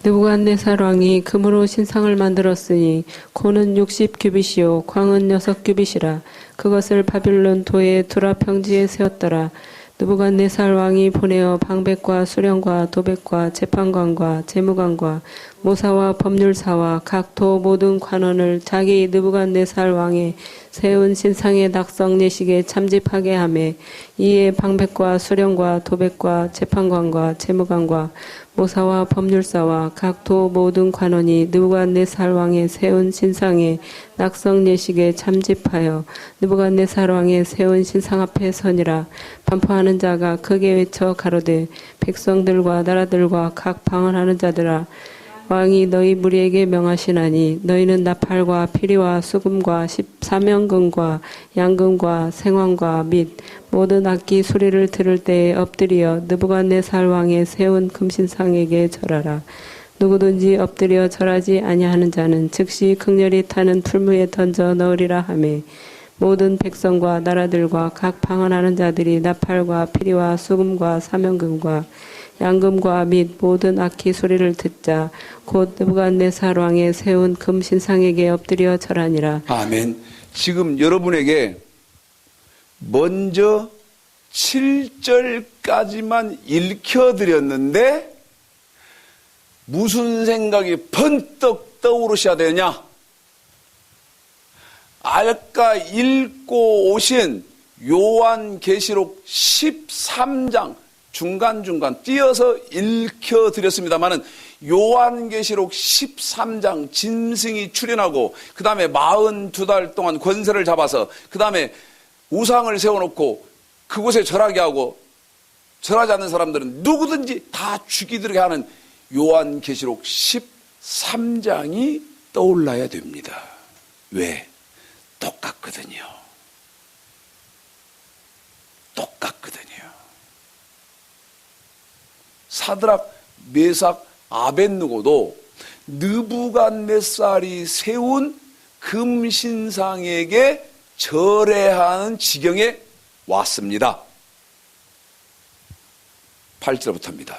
느부갓네살 왕이 금으로 신상을 만들었으니 고는 60규빗이요 광은 6규빗이라. 그것을 바빌론 도의 두라 평지에 세웠더라. 느부갓네살 왕이 보내어 방백과 수령과 도백과 재판관과 재무관과 모사와 법률사와 각 도 모든 관원을 자기 느부갓네살 왕의 세운 신상의 낙성 예식에 참집하게 하매 이에 방백과 수령과 도백과 재판관과 재무관과 모사와 법률사와 각 도 모든 관원이 느부갓네살 왕의 세운 신상의 낙성 예식에 참집하여 느부갓네살 왕의 세운 신상 앞에 서니라. 반포하는 자가 크게 외쳐 가로되 백성들과 나라들과 각 방언하는 자들아 왕이 너희 무리에게 명하시나니 너희는 나팔과 피리와 수금과 사면금과 양금과 생황과 및 모든 악기 소리를 들을 때에 엎드려 느부갓네살 왕의 세운 금신상에게 절하라. 누구든지 엎드려 절하지 아니하는 자는 즉시 극렬히 타는 풀무에 던져 넣으리라 하매 모든 백성과 나라들과 각 방언하는 자들이 나팔과 피리와 수금과 사면금과 양금과 및 모든 악기 소리를 듣자 곧 느부갓네살 왕의 세운 금신상에게 엎드려 절하니라. 아멘. 지금 여러분에게 먼저 7절까지만 읽혀드렸는데 무슨 생각이 번뜩 떠오르셔야 되느냐? 아까 읽고 오신 요한계시록 13장 중간중간 띄어서 읽혀드렸습니다마는 요한계시록 13장 짐승이 출현하고 그 다음에 42달 동안 권세를 잡아서 그 다음에 우상을 세워놓고 그곳에 절하게 하고 절하지 않는 사람들은 누구든지 다 죽이도록 하는 요한계시록 13장이 떠올라야 됩니다. 왜? 똑같거든요. 똑같거든요. 사드락, 메삭, 아벳느고도 느부갓네살이 세운 금신상에게 절해하는 지경에 왔습니다. 8절부터입니다.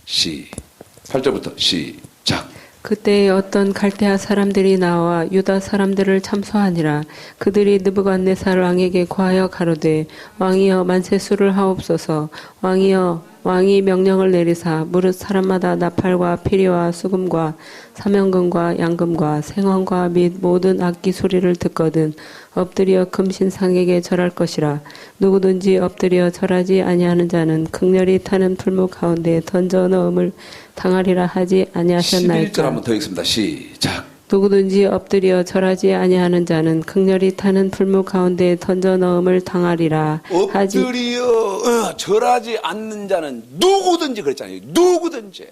8절부터 시작. 그때에 어떤 갈대아 사람들이 나와 유다 사람들을 참소하니라. 그들이 느부갓네살 왕에게 고하여 가로되 왕이여 만세수를 하옵소서. 왕이여 왕이 명령을 내리사 무릇 사람마다 나팔과 피리와 수금과 사면금과 양금과 생황과 및 모든 악기 소리를 듣거든 엎드려 금신상에게 절할 것이라. 누구든지 엎드려 절하지 아니하는 자는 극렬히 타는 풀무 가운데 던져 넣음을 당하리라 하지 아니하셨나이까. 11절 한번 더 읽습니다. 시작. 누구든지 엎드려 절하지 아니하는 자는 극렬히 타는 풀무 가운데 던져 넣음을 당하리라 하지. 엎드려 절하지 않는 자는 누구든지 그랬잖아요. 누구든지.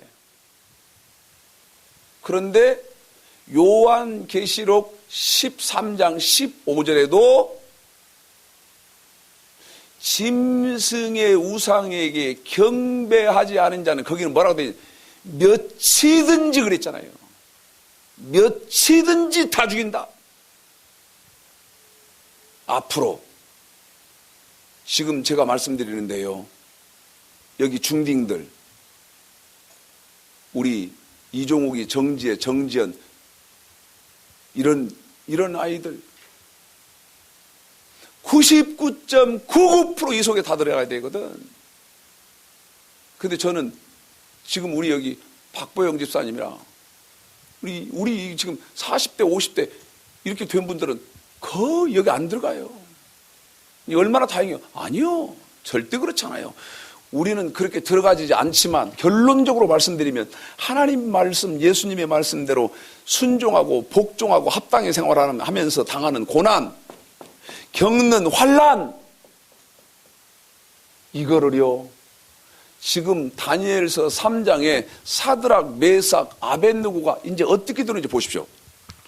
그런데 요한계시록 13장 15절에도 짐승의 우상에게 경배하지 않은 자는 거기는 뭐라고 되어 있냐? 몇이든지 그랬잖아요. 몇이든지 다 죽인다. 앞으로 지금 제가 말씀드리는데요. 여기 중딩들, 우리 이종욱이, 정지혜, 정지연 이런 아이들 99.99% 이 속에 다 들어가야 되거든. 근데 저는 지금 우리 여기 박보영 집사님이랑 우리 지금 40대, 50대 이렇게 된 분들은 거의 여기 안 들어가요. 얼마나 다행이에요. 아니요. 절대 그렇지 않아요. 우리는 그렇게 들어가지 않지만 결론적으로 말씀드리면 하나님 말씀, 예수님의 말씀대로 순종하고 복종하고 합당히 생활하면서 당하는 고난, 겪는 환난, 이거를요 지금 다니엘서 3장에 사드락, 메삭, 아벳느고가 이제 어떻게 되는지 보십시오.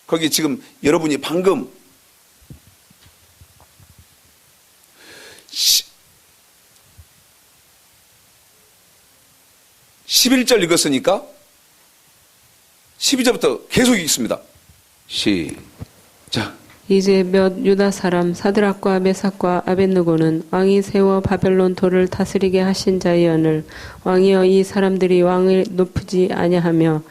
거기 지금 여러분이 방금 11절 읽었으니까 12절부터 계속 읽습니다. 시작. 이제 몇 유다 사람 사드락과 메삭과 아벳느고는 왕이 세워 바벨론 도를 다스리게 하신 자이언을 왕이여 이 사람들이 왕을 높이지 아니하며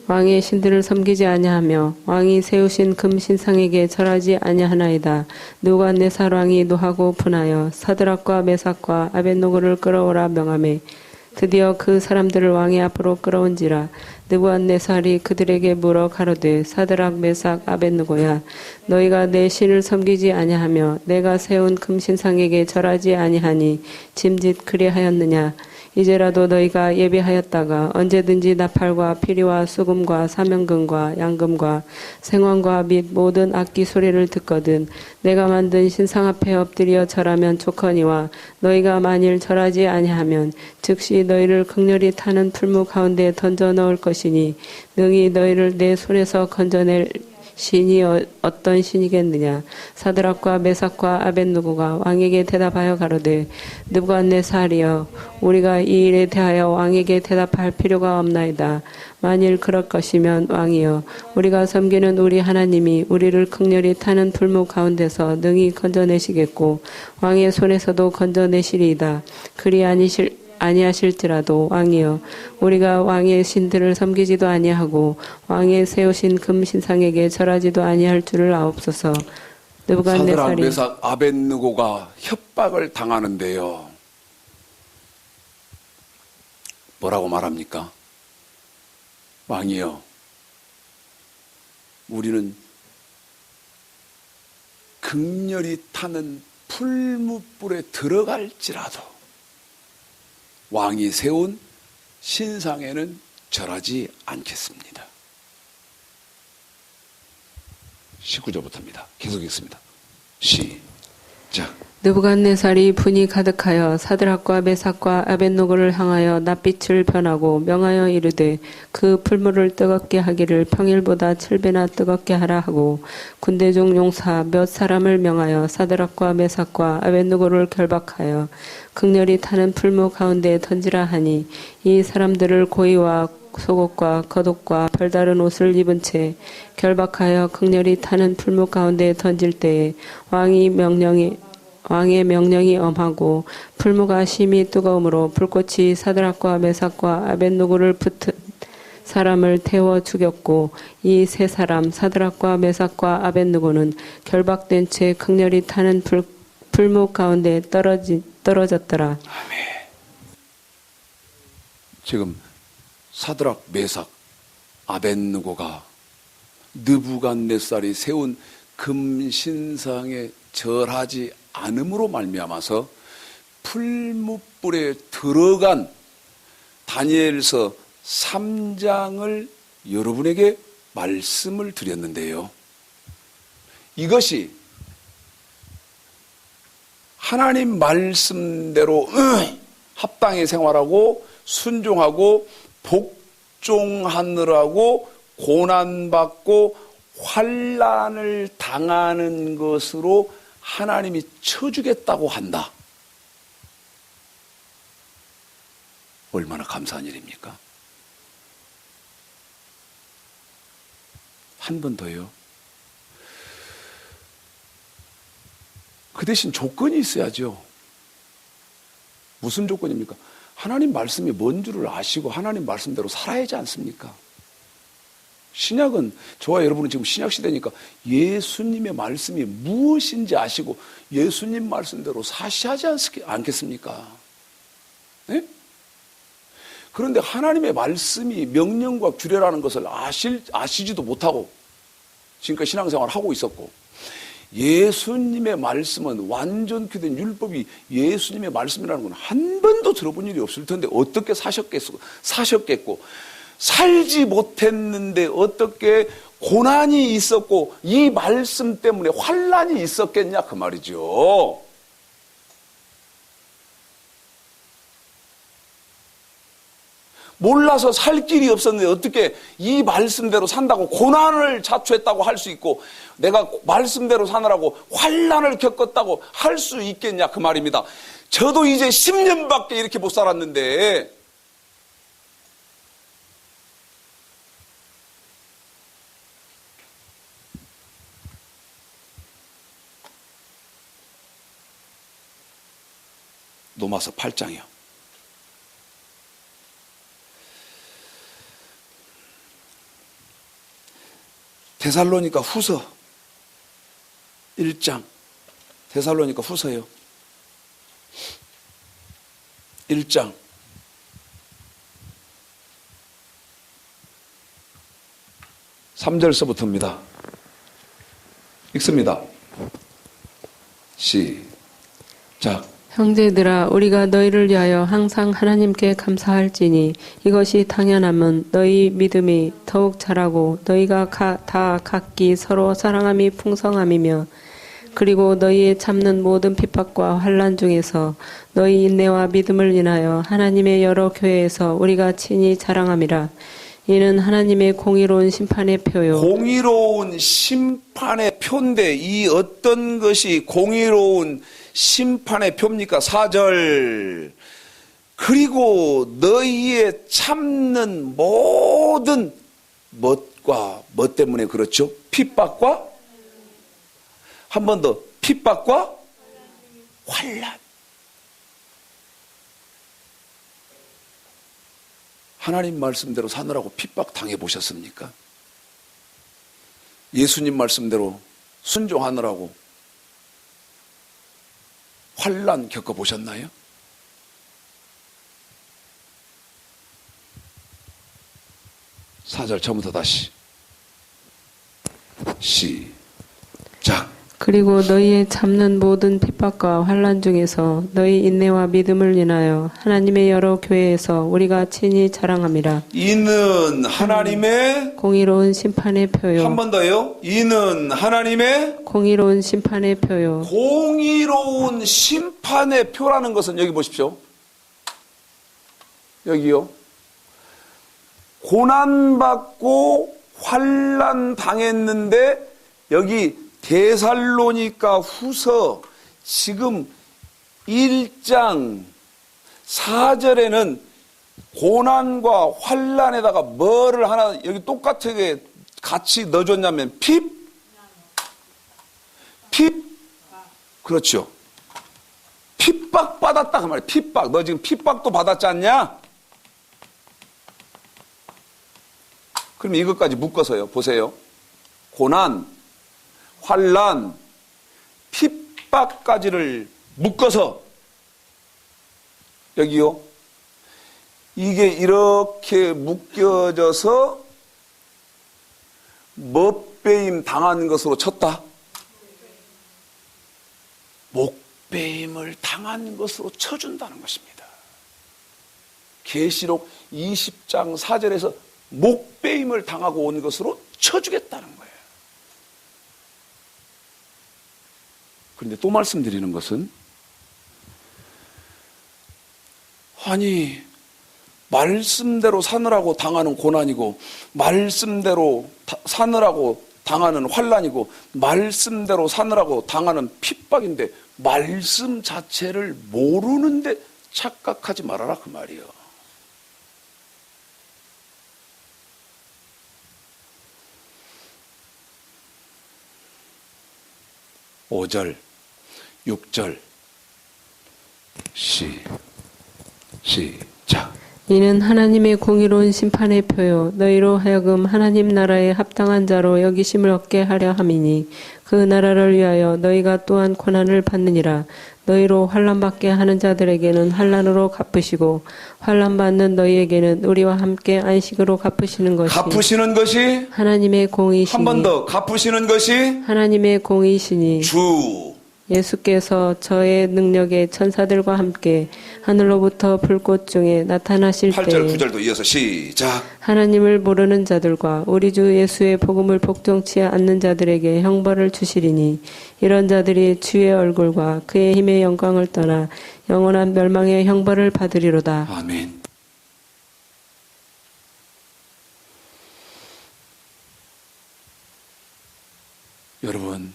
왕의 신들을 섬기지 아니하며 왕이 세우신 금신상에게 절하지 아니하나이다. 느부갓네살 왕이 노하고 분하여 사드락과 메삭과 아벳느고를 끌어오라 명하매 드디어 그 사람들을 왕의 앞으로 끌어온지라. 느부갓네살이 그들에게 물어 가로되 사드락 메삭 아벳느고야 너희가 내 신을 섬기지 아니하며 내가 세운 금신상에게 절하지 아니하니 짐짓 그리하였느냐. 이제라도 너희가 예비하였다가 언제든지 나팔과 피리와 수금과 사면금과 양금과 생황과 및 모든 악기 소리를 듣거든 내가 만든 신상 앞에 엎드려 절하면 좋거니와 너희가 만일 절하지 아니하면 즉시 너희를 극렬히 타는 풀무 가운데 던져 넣을 것이니 능히 너희를 내 손에서 건져낼 신이 어떤 신이겠느냐. 사드락과 메삭과 아벳느고가 왕에게 대답하여 가로되 느부갓네살이여 우리가 이 일에 대하여 왕에게 대답할 필요가 없나이다. 만일 그럴 것이면 왕이여 우리가 섬기는 우리 하나님이 우리를 극렬히 타는 풀무 가운데서 능히 건져내시겠고 왕의 손에서도 건져내시리이다. 그리 아니하실지라도 왕이여 우리가 왕의 신들을 섬기지도 아니하고 왕의 세우신 금신상에게 절하지도 아니할 줄을 아옵소서. 사드락 느부갓네살이 메삭 아벳느고가 협박을 당하는데요. 뭐라고 말합니까? 왕이여 우리는 극렬히 타는 풀무불에 들어갈지라도 왕이 세운 신상에는 절하지 않겠습니다. 19절부터입니다. 계속 읽습니다. 시작. 느부갓네살이 분이 가득하여 사드락과 메삭과 아벳느고를 향하여 낯빛을 변하고 명하여 이르되 그 풀무를 뜨겁게 하기를 평일보다 7배나 뜨겁게 하라 하고 군대 중 용사 몇 사람을 명하여 사드락과 메삭과 아벳느고를 결박하여 극렬히 타는 풀무 가운데 던지라 하니 이 사람들을 고이와 속옷과 겉옷과 별다른 옷을 입은 채 결박하여 극렬히 타는 풀무 가운데 던질 때에 왕의 명령이 엄하고 풀무가 심히 뜨거우므로 불꽃이 사드락과 메삭과 아벳느고를 붙은 사람을 태워 죽였고 이 세 사람 사드락과 메삭과 아벳느고는 결박된 채 극렬히 타는 풀무 가운데 떨어졌더라. 아멘. 지금 사드락 메삭 아벳느고가 느부갓네살이 세운 금신상에 절하지 않음으로 말미암아서 풀무불에 들어간 다니엘서 3장을 여러분에게 말씀을 드렸는데요. 이것이 하나님 말씀대로 합당히 생활하고 순종하고 복종하느라고 고난받고 환난을 당하는 것으로 하나님이 쳐주겠다고 한다. 얼마나 감사한 일입니까? 한 번 더요. 그 대신 조건이 있어야죠. 무슨 조건입니까? 하나님 말씀이 뭔 줄을 아시고 하나님 말씀대로 살아야지 않습니까? 신약은 저와 여러분은 지금 신약 시대니까 예수님의 말씀이 무엇인지 아시고 예수님 말씀대로 사시하지 않겠습니까? 네? 그런데 하나님의 말씀이 명령과 규례라는 것을 아시지도 못하고 지금까지 신앙생활을 하고 있었고 예수님의 말씀은 완전히 된 율법이 예수님의 말씀이라는 건 한 번도 들어본 일이 없을 텐데 어떻게 사셨겠고 살지 못했는데 어떻게 고난이 있었고 이 말씀 때문에 환난이 있었겠냐 그 말이죠. 몰라서 살 길이 없었는데 어떻게 이 말씀대로 산다고 고난을 자초했다고 할 수 있고 내가 말씀대로 사느라고 환난을 겪었다고 할 수 있겠냐 그 말입니다. 저도 이제 10년밖에 이렇게 못 살았는데 로마서 8장이요. 데살로니가 후서 1장 데살로니가 후서요 1장 3절서부터입니다. 읽습니다. 시작. 형제들아 우리가 너희를 위하여 항상 하나님께 감사할지니 이것이 당연함은 너희 믿음이 더욱 자라고 너희가 다 각기 서로 사랑함이 풍성함이며 그리고 너희의 참는 모든 핍박과 환난 중에서 너희 인내와 믿음을 인하여 하나님의 여러 교회에서 우리가 친히 자랑함이라. 이는 하나님의 공의로운 심판의 표요. 공의로운 심판의 표인데 이 어떤 것이 공의로운 심판의 표입니까? 4절. 그리고 너희의 참는 모든 멋과 뭐 때문에 그렇죠? 핍박과 한 번 더 핍박과 환난. 하나님 말씀대로 사느라고 핍박 당해 보셨습니까? 예수님 말씀대로 순종하느라고 환난 겪어 보셨나요? 사절 처음부터 다시 시작. 그리고 너희의 참는 모든 핍박과 환난 중에서 너희 인내와 믿음을 인하여 하나님의 여러 교회에서 우리가 친히 자랑함이라. 이는 하나님의 공의로운 심판의 표요. 한 번 더요. 이는 하나님의 공의로운 심판의 표요. 공의로운 심판의 표라는 것은 여기 보십시오. 여기요. 고난받고 환난 당했는데 여기 데살로니가 후서 지금 1장 4절에는 고난과 환난에다가 뭐를 하나 여기 똑같게 같이 넣어줬냐면 핍? 그렇죠. 핍박 받았다 그 말이야. 핍박. 너 지금 핍박도 받았지 않냐? 그럼 이것까지 묶어서요. 보세요. 고난, 환난, 핍박까지를 묶어서 여기요. 이게 이렇게 묶여져서 못배임 당한 것으로 쳤다. 목배임을 당한 것으로 쳐준다는 것입니다. 계시록 20장 4절에서 목배임을 당하고 온 것으로 쳐주겠다는 거예요. 그런데 또 말씀드리는 것은 아니 말씀대로 사느라고 당하는 고난이고 말씀대로 사느라고 당하는 환난이고 말씀대로 사느라고 당하는 핍박인데 말씀 자체를 모르는데 착각하지 말아라 그 말이에요. 오 절 6절 시작. 이는 하나님의 공의로운 심판의 표요 너희로 하여금 하나님 나라에 합당한 자로 여기심을 얻게 하려 함이니 그 나라를 위하여 너희가 또한 고난을 받느니라. 너희로 환난받게 하는 자들에게는 환난으로 갚으시고 환난받는 너희에게는 우리와 함께 안식으로 갚으시는 것이 하나님의 공의시니. 한 번 더 갚으시는 것이 하나님의 공의시니 주 예수께서 저의 능력에 천사들과 함께 하늘로부터 불꽃 중에 나타나실 8절 때에 9절도 이어서 시작. 하나님을 모르는 자들과 우리 주 예수의 복음을 복종치 않는 자들에게 형벌을 주시리니 이런 자들이 주의 얼굴과 그의 힘의 영광을 떠나 영원한 멸망의 형벌을 받으리로다. 아멘. 여러분,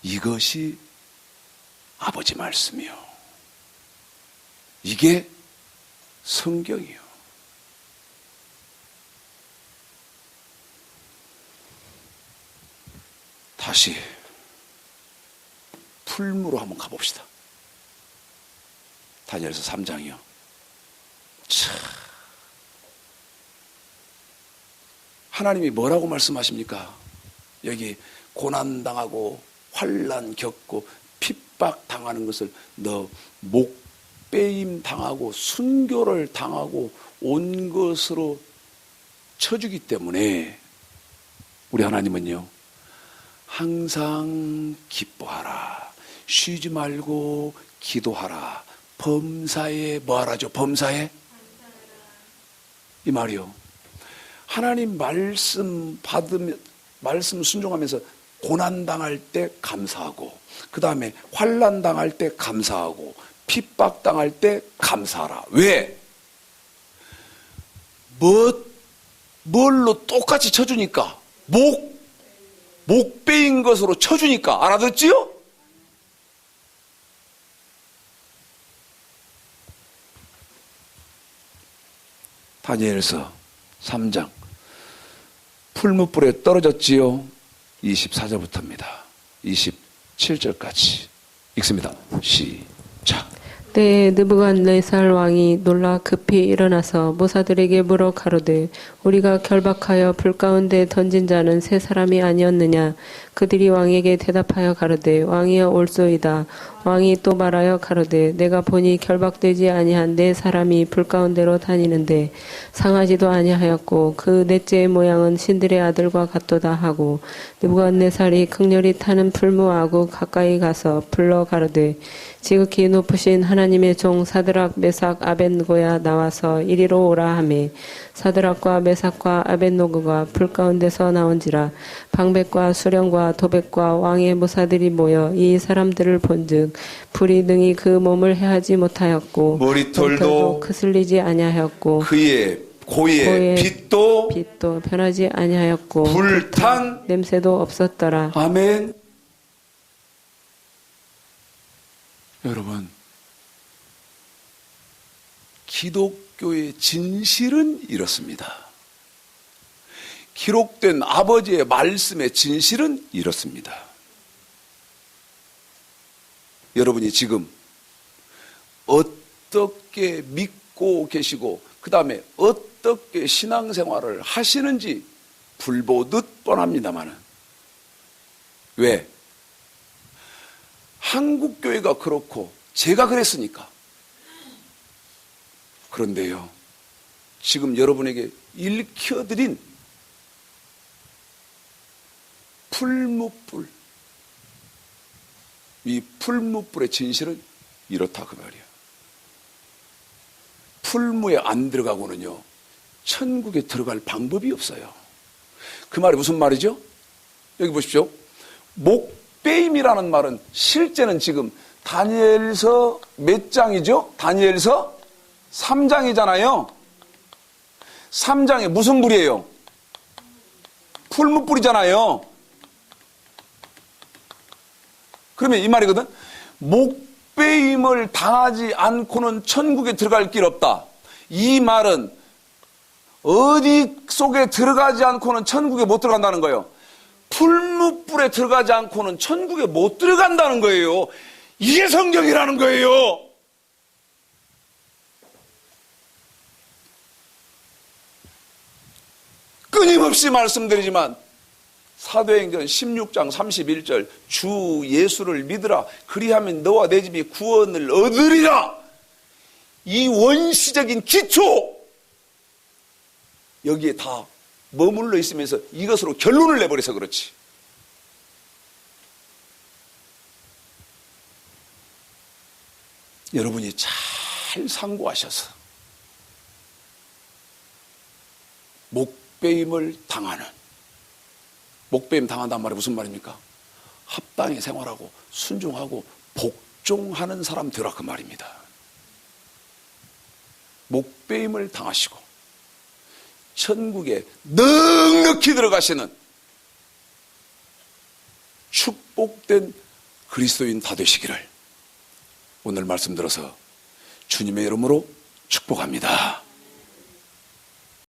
이것이 아버지 말씀이요. 이게 성경이요. 다시 풀무로 한번 가봅시다. 다니엘서 3장이요. 참, 하나님이 뭐라고 말씀하십니까? 여기 고난당하고 환난 겪고 핍박 당하는 것을 너 목배임 당하고 순교를 당하고 온 것으로 쳐주기 때문에 우리 하나님은요, 항상 기뻐하라, 쉬지 말고 기도하라, 범사에 뭐하라죠? 범사에? 이 말이요, 하나님 말씀 받으면, 말씀 순종하면서 고난당할 때 감사하고, 그 다음에 환난당할 때 감사하고, 핍박당할 때 감사하라. 왜? 뭘로 똑같이 쳐주니까, 목 베인 것으로 쳐주니까. 알아듣지요? 다니엘서 3장 풀무불에 떨어졌지요. 24절부터입니다. 27절까지 읽습니다. 시작. 때에 느부갓네살 왕이 놀라 급히 일어나서 모사들에게 물어 가로되 우리가 결박하여 불 가운데 던진 자는 세 사람이 아니었느냐. 그들이 왕에게 대답하여 가로되 왕이여 올소이다. 왕이 또 말하여 가로되 내가 보니 결박되지 아니한 네 사람이 불 가운데로 다니는데 상하지도 아니하였고 그 넷째의 모양은 신들의 아들과 같도다 하고, 느부갓네살이 극렬히 타는 풀무하고 가까이 가서 불러 가로되 지극히 높으신 하나님의 종 사드락 메삭 아벳노고야 나와서 이리로 오라 하매, 사드락과 메삭과 아벳노고가 불 가운데서 나온지라. 방백과 수령과 도백과 왕의 모사들이 모여 이 사람들을 본즉 불이 능히 그 몸을 해하지 못하였고 머리털도 그슬리지 아니하였고 그의 고의 빛도 변하지 아니하였고 불탄 냄새도 없었더라. 아멘. 여러분, 기독교의 진실은 이렇습니다. 기록된 아버지의 말씀의 진실은 이렇습니다. 여러분이 지금 어떻게 믿고 계시고 그 다음에 어떻게 신앙생활을 하시는지 불보듯 뻔합니다마는, 왜? 한국교회가 그렇고 제가 그랬으니까. 그런데요, 지금 여러분에게 읽혀드린 풀무불, 이 풀무불의 진실은 이렇다 그 말이에요. 풀무에 안 들어가고는요, 천국에 들어갈 방법이 없어요. 그 말이 무슨 말이죠? 여기 보십시오. 목배임이라는 말은 실제는 지금 다니엘서 몇 장이죠? 다니엘서 3장이잖아요. 3장에 무슨 불이에요? 풀무불이잖아요. 그러면 이 말이거든. 목배임을 당하지 않고는 천국에 들어갈 길 없다. 이 말은 어디 속에 들어가지 않고는 천국에 못 들어간다는 거예요. 풀무불에 들어가지 않고는 천국에 못 들어간다는 거예요. 이게 성경이라는 거예요. 끊임없이 말씀드리지만 사도행전 16장 31절 주 예수를 믿으라 그리하면 너와 내 집이 구원을 얻으리라. 이 원시적인 기초, 여기에 다 머물러 있으면서 이것으로 결론을 내버려서 그렇지. 여러분이 잘 상고하셔서 목배임을 당하는, 목배임 당한단 말이 무슨 말입니까? 합당히 생활하고 순종하고 복종하는 사람 되라 그 말입니다. 목배임을 당하시고 천국에 넉넉히 들어가시는 축복된 그리스도인 다 되시기를 오늘 말씀 들어서 주님의 이름으로 축복합니다.